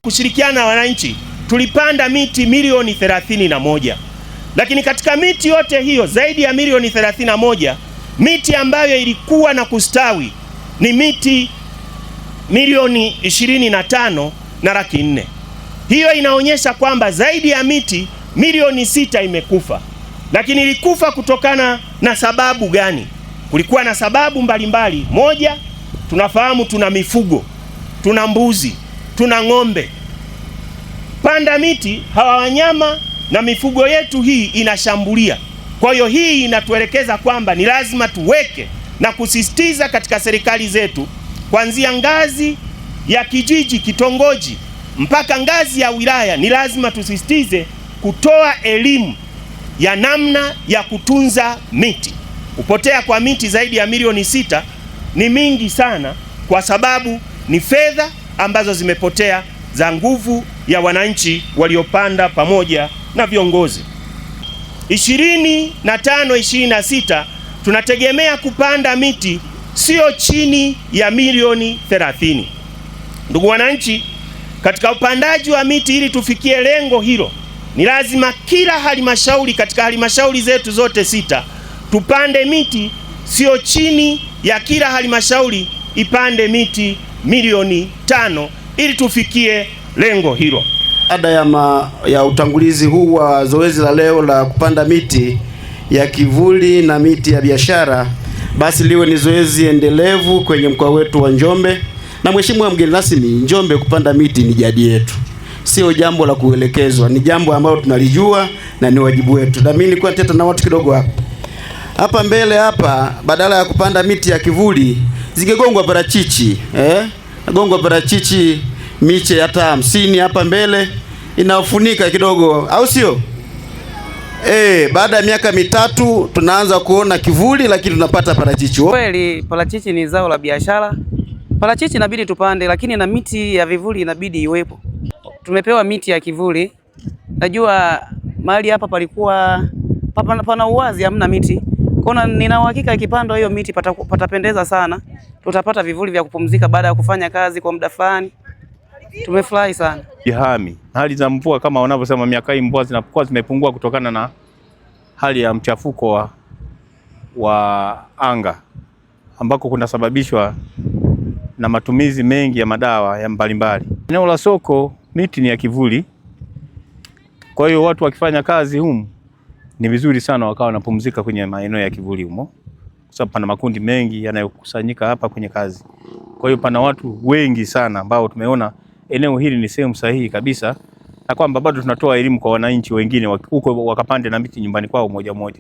kushirikiana na wananchi tulipanda miti milioni 31, lakini katika miti yote hiyo zaidi ya milioni 31, miti ambayo ilikuwa na kustawi ni miti milioni 25,400,000. Hiyo inaonyesha kwamba zaidi ya miti milioni 6 imekufa. Lakini ilikufa kutokana na sababu gani? Kulikuwa na sababu mbalimbali. Moja, tunafahamu tuna mifugo, tuna mbuzi, tuna ng'ombe. Panda miti, hawa wanyama na mifugo yetu hii inashambulia. Kwa hiyo hii inatuelekeza kwamba ni lazima tuweke na kusisitiza katika serikali zetu kuanzia ngazi ya kijiji, kitongoji mpaka ngazi ya wilaya, ni lazima tusisitize kutoa elimu ya namna ya kutunza miti. Kupotea kwa miti zaidi ya milioni 6 ni mingi sana, kwa sababu ni fedha ambazo zimepotea za nguvu ya wananchi waliopanda pamoja na viongozi. 25-26 tunategemea kupanda miti sio chini ya milioni 30. Ndugu wananchi, katika upandaji wa miti ili tufikie lengo hilo, ni lazima kila halmashauri katika halmashauri zetu zote 6 tupande miti sio chini ya kila halmashauri ipande miti milioni 5 ili tufikie lengo hilo. Baada ya utangulizi huu wa zoezi la leo la kupanda miti ya kivuli na miti ya biashara, basi liwe ni zoezi endelevu kwenye mkoa wetu wa Njombe. Na mheshimiwa mgeni rasmi, Njombe kupanda miti ni jadi yetu, sio jambo la kuelekezwa, ni jambo ambalo tunalijua na ni wajibu wetu. Na mimi nilikuwa nateta na watu kidogo hapa mbele hapa, badala ya kupanda miti ya kivuli zingegongwa parachichi, gongwa parachichi miche hata 50 hapa mbele inafunika kidogo, au sio? Baada ya miaka 3 tunaanza kuona kivuli, lakini tunapata parachichi. Kweli parachichi ni zao la biashara. Parachichi inabidi tupande, lakini na miti ya vivuli inabidi iwepo. Tumepewa miti ya kivuli. Najua mahali hapa palikuwa pana uwazi, hamna miti. Kwa nina uhakika ikipandwa hiyo miti patapendeza sana. Tutapata vivuli vya kupumzika baada ya kufanya kazi kwa muda fulani. Tumefurahi sana. Jihami hali za mvua, kama wanavyosema miaka hii mvua zinakuwa zimepungua kutokana na hali ya mchafuko wa anga ambako kunasababishwa na matumizi mengi ya madawa ya mbalimbali. Eneo la soko miti ni ya kivuli, kwa hiyo watu wakifanya kazi humu ni vizuri sana wakawa wanapumzika kwenye maeneo ya kivuli humo, kwa sababu pana makundi mengi yanayokusanyika hapa kwenye kazi. Kwa hiyo pana watu wengi sana ambao tumeona eneo hili ni sehemu sahihi kabisa, na kwamba bado tunatoa elimu kwa wananchi wengine huko wakapande na miti nyumbani kwao moja moja.